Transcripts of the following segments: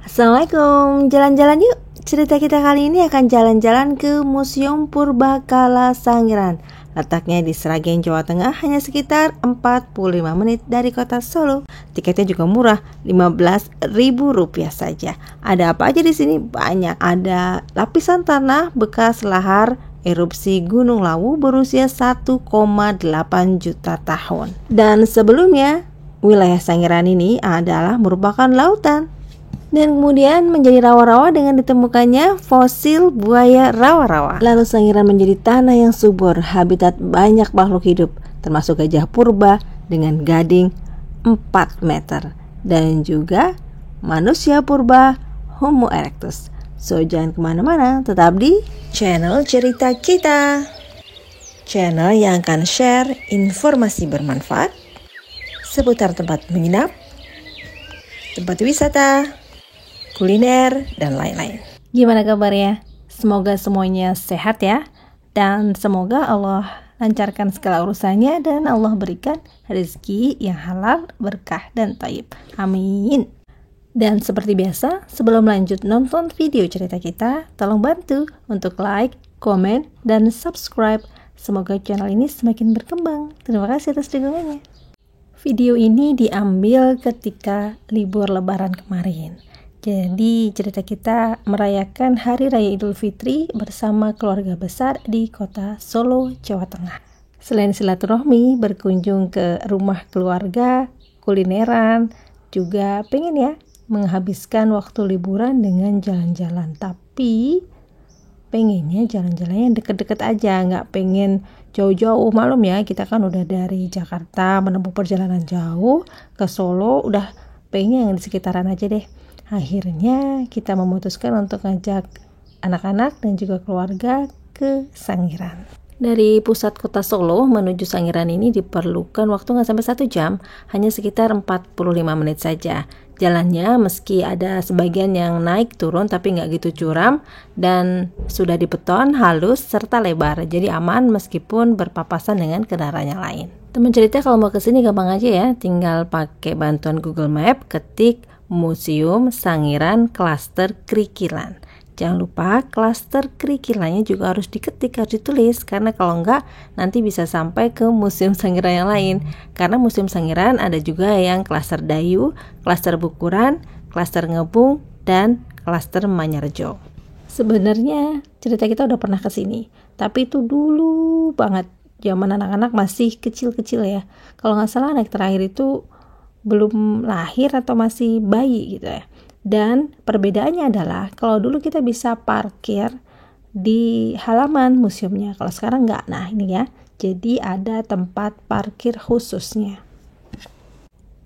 Assalamualaikum, jalan-jalan yuk. Cerita kita kali ini akan jalan-jalan ke Museum Purbakala Sangiran. Letaknya di Sragen, Jawa Tengah, hanya sekitar 45 menit dari kota Solo. Tiketnya juga murah, Rp15.000 saja. Ada apa aja di sini? Banyak. Ada lapisan tanah bekas lahar erupsi Gunung Lawu berusia 1,8 juta tahun. Dan sebelumnya, wilayah Sangiran ini adalah merupakan lautan. Dan kemudian menjadi rawa-rawa dengan ditemukannya fosil buaya rawa-rawa. Lalu Sangiran menjadi tanah yang subur, habitat banyak makhluk hidup, termasuk gajah purba dengan gading 4 meter. Dan juga manusia purba Homo erectus. So jangan kemana-mana, tetap di channel cerita kita. Channel yang akan share informasi bermanfaat seputar tempat menginap, tempat wisata, kuliner, dan lain-lain. Gimana kabarnya? Semoga semuanya sehat ya. Dan semoga Allah lancarkan segala urusannya dan Allah berikan rezeki yang halal, berkah, dan thayyib. Amin. Dan seperti biasa, sebelum lanjut nonton video cerita kita, tolong bantu untuk like, komen, dan subscribe. Semoga channel ini semakin berkembang. Terima kasih atas dukungannya. Video ini diambil ketika libur lebaran kemarin. Jadi cerita kita merayakan Hari Raya Idul Fitri bersama keluarga besar di kota Solo, Jawa Tengah. Selain silaturahmi, berkunjung ke rumah keluarga, kulineran, juga pengen ya menghabiskan waktu liburan dengan jalan-jalan. Tapi pengennya jalan-jalan yang deket-deket aja, nggak pengen jauh-jauh. Malum ya, kita kan udah dari Jakarta menempuh perjalanan jauh ke Solo, udah pengen yang di sekitaran aja deh. Akhirnya kita memutuskan untuk ngajak anak-anak dan juga keluarga ke Sangiran. Dari pusat kota Solo menuju Sangiran ini diperlukan waktu nggak sampai 1 jam, hanya sekitar 45 menit saja. Jalannya meski ada sebagian yang naik turun tapi nggak gitu curam dan sudah dibeton halus serta lebar, jadi aman meskipun berpapasan dengan kendaraan yang lain. Teman cerita kalau mau kesini gampang aja ya, tinggal pakai bantuan Google Map, ketik Museum Sangiran Klaster Krikilan. Jangan lupa klaster Krikilannya juga harus diketik, harus ditulis, karena kalau enggak nanti bisa sampai ke Museum Sangiran yang lain. Karena Museum Sangiran ada juga yang klaster Dayu, klaster Bukuran, klaster Ngebung, dan klaster Manyarjo. Sebenarnya cerita kita udah pernah ke sini, tapi itu dulu banget, zaman anak-anak masih kecil-kecil ya. Kalau nggak salah anak terakhir itu belum lahir atau masih bayi gitu ya. Dan perbedaannya adalah kalau dulu kita bisa parkir di halaman museumnya, kalau sekarang nggak. Nah ini ya, jadi ada tempat parkir khususnya.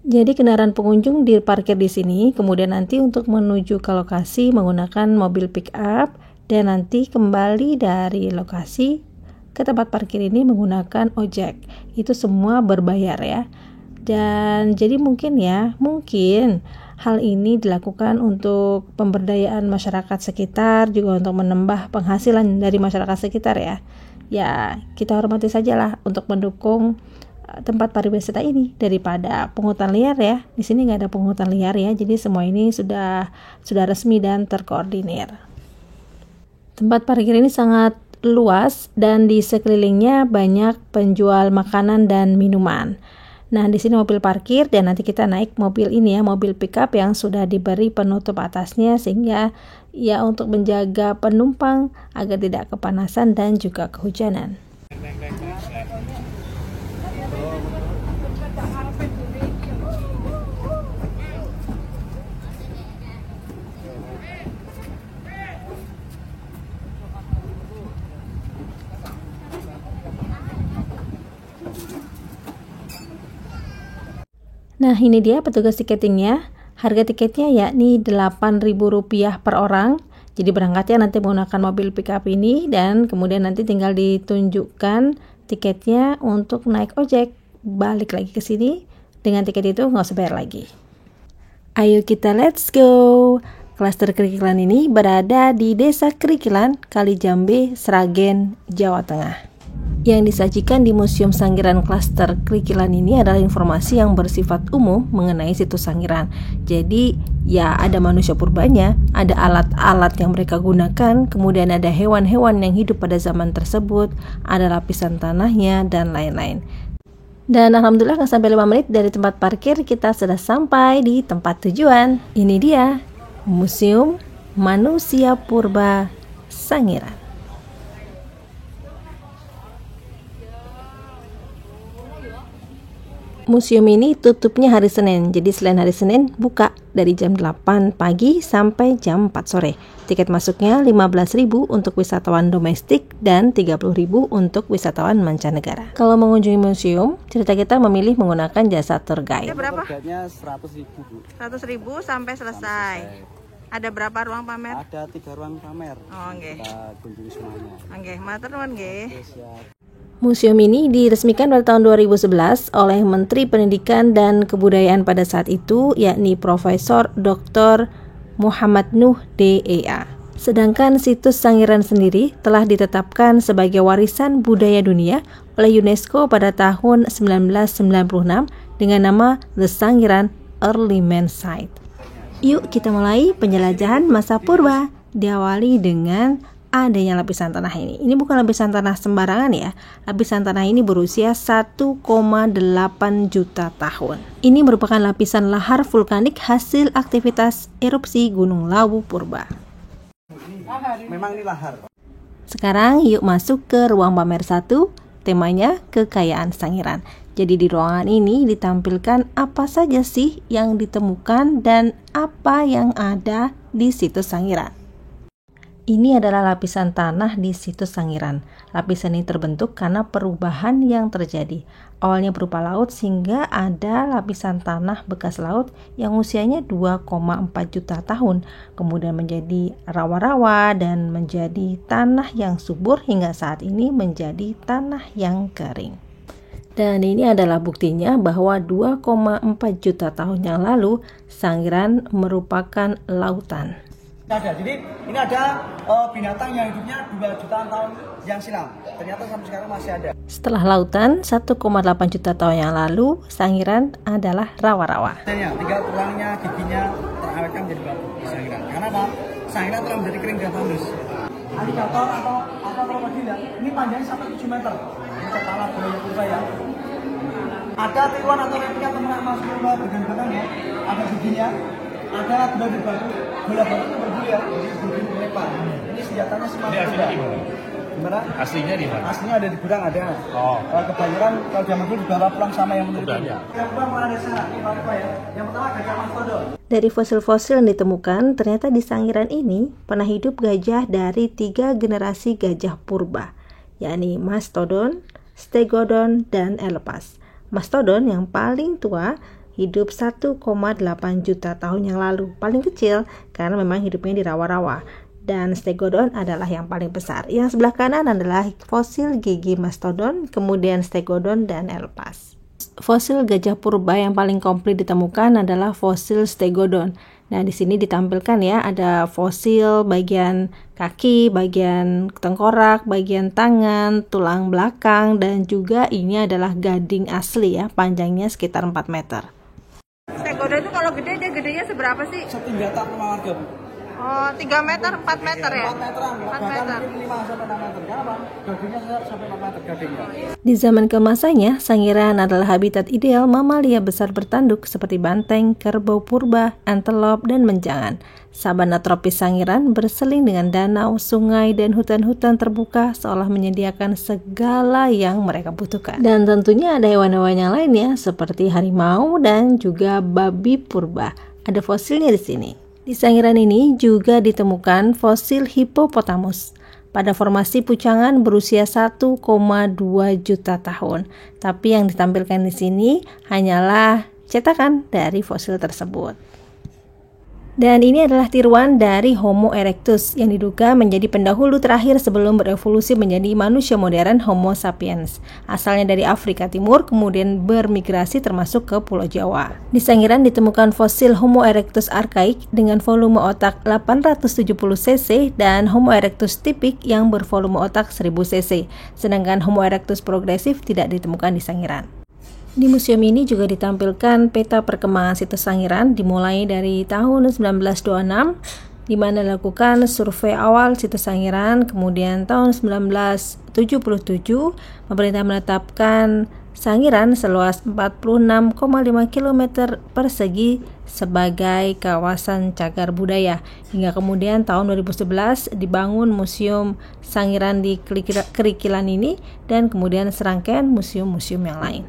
Jadi kendaraan pengunjung diparkir di sini, kemudian nanti untuk menuju ke lokasi menggunakan mobil pick up, dan nanti kembali dari lokasi ke tempat parkir ini menggunakan ojek. Itu semua berbayar ya. Dan jadi mungkin hal ini dilakukan untuk pemberdayaan masyarakat sekitar, juga untuk menambah penghasilan dari masyarakat sekitar ya. Ya kita hormati sajalah untuk mendukung tempat pariwisata ini daripada pungutan liar ya. Di sini nggak ada pungutan liar ya, jadi semua ini sudah resmi dan terkoordinir. Tempat parkir ini sangat luas dan di sekelilingnya banyak penjual makanan dan minuman. Nah, di sini mobil parkir dan nanti kita naik mobil ini ya, mobil pickup yang sudah diberi penutup atasnya sehingga ya untuk menjaga penumpang agar tidak kepanasan dan juga kehujanan. Nah ini dia petugas tiketingnya. Harga tiketnya yakni Rp8.000 per orang. Jadi berangkatnya nanti menggunakan mobil pickup ini dan kemudian nanti tinggal ditunjukkan tiketnya untuk naik ojek. Balik lagi ke sini dengan tiket itu nggak usah bayar lagi. Ayo kita let's go. Klaster Krikilan ini berada di Desa Krikilan, Kalijambe, Sragen, Jawa Tengah. Yang disajikan di Museum Sangiran Klaster Krikilan ini adalah informasi yang bersifat umum mengenai situs Sangiran. Jadi ya ada manusia purbanya, ada alat-alat yang mereka gunakan, kemudian ada hewan-hewan yang hidup pada zaman tersebut, ada lapisan tanahnya, dan lain-lain. Dan alhamdulillah nggak sampai 5 menit dari tempat parkir kita sudah sampai di tempat tujuan. Ini dia Museum Manusia Purba Sangiran. Museum ini tutupnya hari Senin, jadi selain hari Senin buka dari jam 8 pagi sampai jam 4 sore. Tiket masuknya 15.000 untuk wisatawan domestik dan 30.000 untuk wisatawan mancanegara. Kalau mengunjungi museum, cerita kita memilih menggunakan jasa tour guide. Berapa? Harganya 100.000, Bu. 100.000 sampai selesai. Ada berapa ruang pamer? Ada 3 ruang pamer. Oh, nggih. Kita kunjungi semuanya. Nggih, matur nuwun nggih. Siap. Museum ini diresmikan pada tahun 2011 oleh Menteri Pendidikan dan Kebudayaan pada saat itu, yakni Profesor Dr. Muhammad Nuh DEA. Sedangkan situs Sangiran sendiri telah ditetapkan sebagai warisan budaya dunia oleh UNESCO pada tahun 1996 dengan nama The Sangiran Early Man Site. Yuk kita mulai penjelajahan masa purba, diawali dengan adanya lapisan tanah ini. Ini bukan lapisan tanah sembarangan ya. Lapisan tanah ini berusia 1,8 juta tahun. Ini merupakan lapisan lahar vulkanik hasil aktivitas erupsi Gunung Lawu purba. Memang ini lahar. Sekarang yuk masuk ke ruang pamer 1, temanya kekayaan Sangiran. Jadi di ruangan ini ditampilkan apa saja sih yang ditemukan dan apa yang ada di situs Sangiran. Ini adalah lapisan tanah di situs Sangiran. Lapisan ini terbentuk karena perubahan yang terjadi. Awalnya berupa laut sehingga ada lapisan tanah bekas laut yang usianya 2,4 juta tahun. Kemudian menjadi rawa-rawa dan menjadi tanah yang subur hingga saat ini menjadi tanah yang kering. Dan ini adalah buktinya bahwa 2,4 juta tahun yang lalu Sangiran merupakan lautan. Jadi ini ada binatang yang hidupnya 2 jutaan tahun yang silam. Ternyata sampai sekarang masih ada. Setelah lautan 1,8 juta tahun yang lalu, Sangiran adalah rawa-rawa. Tinggal tulangnya, giginya terawetkan menjadi batu di Sangiran. Karena apa? Sangiran telah menjadi kering dan tandus. Alligator atau krokodil ini panjangnya sampai 7 meter. Ini kepala budaya purba ya. Ada tiruan atau replika teman emas purba bergantung ya. Ada giginya. Ada batu bola batu itu bergulir, jadi begini lebar. Ini senjatanya semua purba. Gimana? Aslinya di mana? Aslinya ada di gudang ada. Oh. Kebanyakan kalau zaman dulu dibawa pulang sama yang meneliti. Yang pulang ada sana, ini apa ya? Yang pertama gajah mastodon. Dari fosil-fosil yang ditemukan, ternyata di Sangiran ini pernah hidup gajah dari 3 generasi gajah purba, yakni Mastodon, Stegodon, dan Elepas. Mastodon yang paling tua hidup 1,8 juta tahun yang lalu, paling kecil karena memang hidupnya di rawa-rawa. Dan Stegodon adalah yang paling besar. Yang sebelah kanan adalah fosil gigi Mastodon, kemudian Stegodon dan Elepas. Fosil gajah purba yang paling komplit ditemukan adalah fosil Stegodon. Nah, di sini ditampilkan ya, ada fosil bagian kaki, bagian tengkorak, bagian tangan, tulang belakang, dan juga ini adalah gading asli ya, panjangnya sekitar 4 meter. Stegodon itu kalau gede, dia gedenya seberapa sih? Setinggi atap rumah warga. Oh, 3 meter, 4 meter ya? 4 meteran, 4 bahkan meter. mungkin 5 sampai 6 meter. Kenapa? Gadingnya sampai 4 meter gadingnya. Di zaman keemasannya, Sangiran adalah habitat ideal mamalia besar bertanduk seperti banteng, kerbau purba, antelop, dan menjangan. Sabana tropis Sangiran berseling dengan danau, sungai, dan hutan-hutan terbuka seolah menyediakan segala yang mereka butuhkan. Dan tentunya ada hewan-hewan yang lainnya seperti harimau dan juga babi purba. Ada fosilnya di sini. Di Sangiran ini juga ditemukan fosil hippopotamus pada formasi pucangan berusia 1,2 juta tahun. Tapi yang ditampilkan di sini hanyalah cetakan dari fosil tersebut. Dan ini adalah tiruan dari Homo erectus yang diduga menjadi pendahulu terakhir sebelum berevolusi menjadi manusia modern Homo sapiens. Asalnya dari Afrika Timur, kemudian bermigrasi termasuk ke Pulau Jawa. Di Sangiran ditemukan fosil Homo erectus archaik dengan volume otak 870 cc dan Homo erectus tipik yang bervolume otak 1000 cc. Sedangkan Homo erectus progresif tidak ditemukan di Sangiran. Di museum ini juga ditampilkan peta perkembangan situs Sangiran dimulai dari tahun 1926 di mana dilakukan survei awal situs Sangiran, kemudian tahun 1977 pemerintah menetapkan Sangiran seluas 46,5 km persegi sebagai kawasan cagar budaya. Hingga kemudian tahun 2011 dibangun Museum Sangiran di Kerikilan ini dan kemudian serangkaian museum-museum yang lain.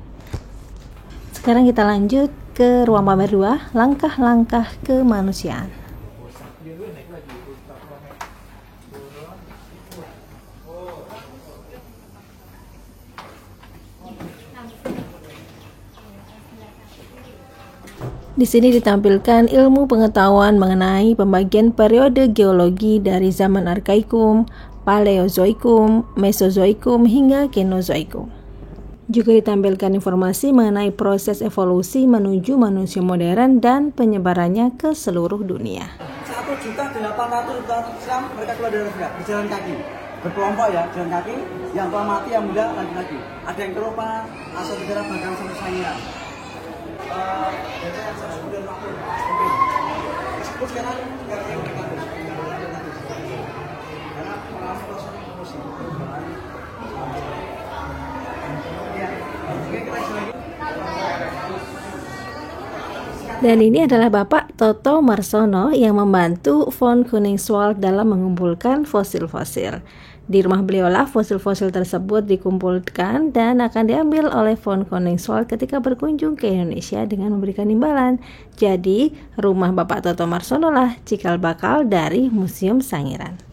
Sekarang kita lanjut ke ruang pamer 2, langkah-langkah kemanusiaan. Di sini ditampilkan ilmu pengetahuan mengenai pembagian periode geologi dari zaman Arkaikum, Paleozoikum, Mesozoikum hingga Kenozoikum. Juga ditampilkan informasi mengenai proses evolusi menuju manusia modern dan penyebarannya ke seluruh dunia. 1.800.000 Islam mereka keluar dari Afrika berjalan kaki, berkelompok ya, jalan kaki. Yang tua mati, yang muda lagi-lagi. Ada yang ke Eropa, asal negara bahkan sampai Sangiran. Sekarang yang mereka karena proses evolusi. Dan ini adalah Bapak Toto Marsono yang membantu von Koningswald dalam mengumpulkan fosil-fosil. Di rumah beliaulah fosil-fosil tersebut dikumpulkan dan akan diambil oleh von Koningswald ketika berkunjung ke Indonesia dengan memberikan imbalan. Jadi, rumah Bapak Toto Marsono lah cikal bakal dari Museum Sangiran.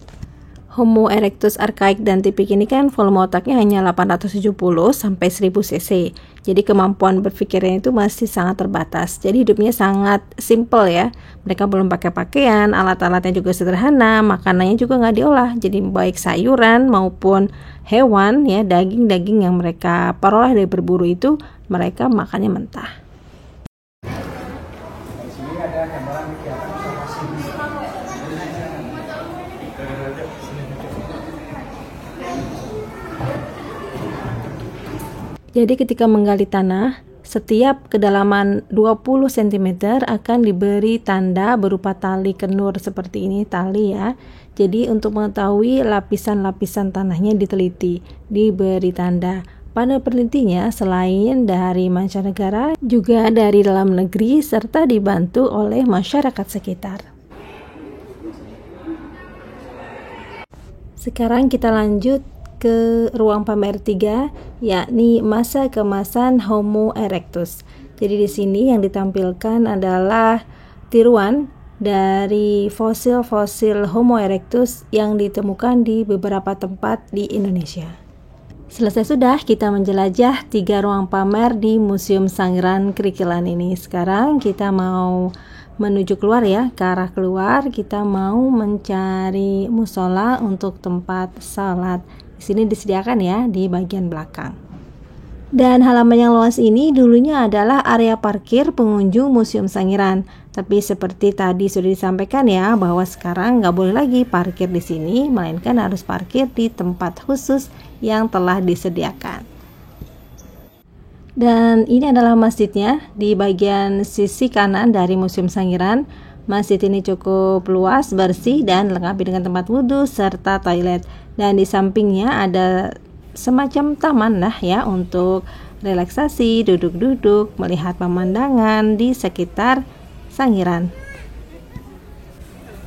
Homo erectus archaik dan tipik ini kan volume otaknya hanya 870 sampai 1000 cc. Jadi kemampuan berpikirnya itu masih sangat terbatas. Jadi hidupnya sangat simple ya. Mereka belum pakai pakaian, alat-alatnya juga sederhana, makanannya juga nggak diolah. Jadi baik sayuran maupun hewan ya, daging-daging yang mereka peroleh dari berburu itu mereka makannya mentah. Di sini ada gambaran kegiatan observasi. Jadi ketika menggali tanah, setiap kedalaman 20 cm akan diberi tanda berupa tali kenur seperti ini, tali ya. Jadi untuk mengetahui lapisan-lapisan tanahnya diteliti, diberi tanda. Pada penelitinya selain dari mancanegara, juga dari dalam negeri serta dibantu oleh masyarakat sekitar. Sekarang kita lanjut ke ruang pamer 3, yakni masa keemasan Homo erectus. Jadi di sini yang ditampilkan adalah tiruan dari fosil-fosil Homo erectus yang ditemukan di beberapa tempat di Indonesia. Selesai sudah kita menjelajah 3 ruang pamer di Museum Sangiran Kerikilan ini. Sekarang kita mau menuju keluar ya, ke arah keluar kita mau mencari musola untuk tempat salat. Di sini disediakan ya di bagian belakang. Dan halaman yang luas ini dulunya adalah area parkir pengunjung Museum Sangiran. Tapi seperti tadi sudah disampaikan ya bahwa sekarang nggak boleh lagi parkir di sini, melainkan harus parkir di tempat khusus yang telah disediakan. Dan ini adalah masjidnya di bagian sisi kanan dari Museum Sangiran. Masjid ini cukup luas, bersih, dan dilengkapi dengan tempat wudhu serta toilet. Dan di sampingnya ada semacam taman lah ya untuk relaksasi, duduk-duduk, melihat pemandangan di sekitar Sangiran.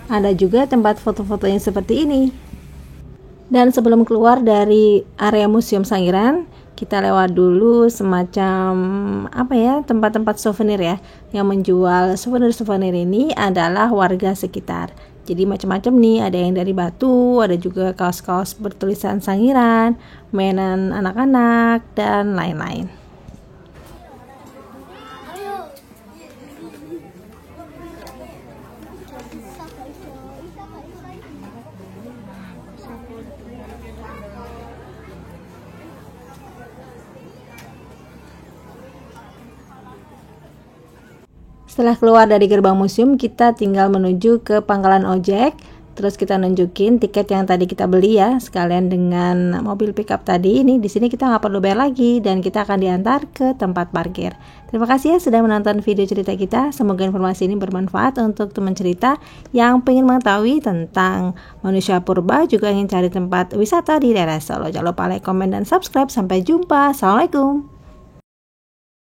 Ada juga tempat foto-foto yang seperti ini. Dan sebelum keluar dari area Museum Sangiran, kita lewat dulu semacam tempat-tempat souvenir ya, yang menjual souvenir-souvenir ini adalah warga sekitar. Jadi macam-macam nih, ada yang dari batu, ada juga kaos-kaos bertulisan Sangiran, mainan anak-anak, dan lain-lain. Setelah keluar dari gerbang museum, kita tinggal menuju ke pangkalan ojek. Terus kita nunjukin tiket yang tadi kita beli ya, sekalian dengan mobil pickup tadi. Ini di sini kita nggak perlu bayar lagi dan kita akan diantar ke tempat parkir. Terima kasih ya sudah menonton video cerita kita. Semoga informasi ini bermanfaat untuk teman cerita yang pengen mengetahui tentang manusia purba, juga ingin cari tempat wisata di daerah Solo. Jangan lupa like, komen, dan subscribe. Sampai jumpa. Assalamualaikum.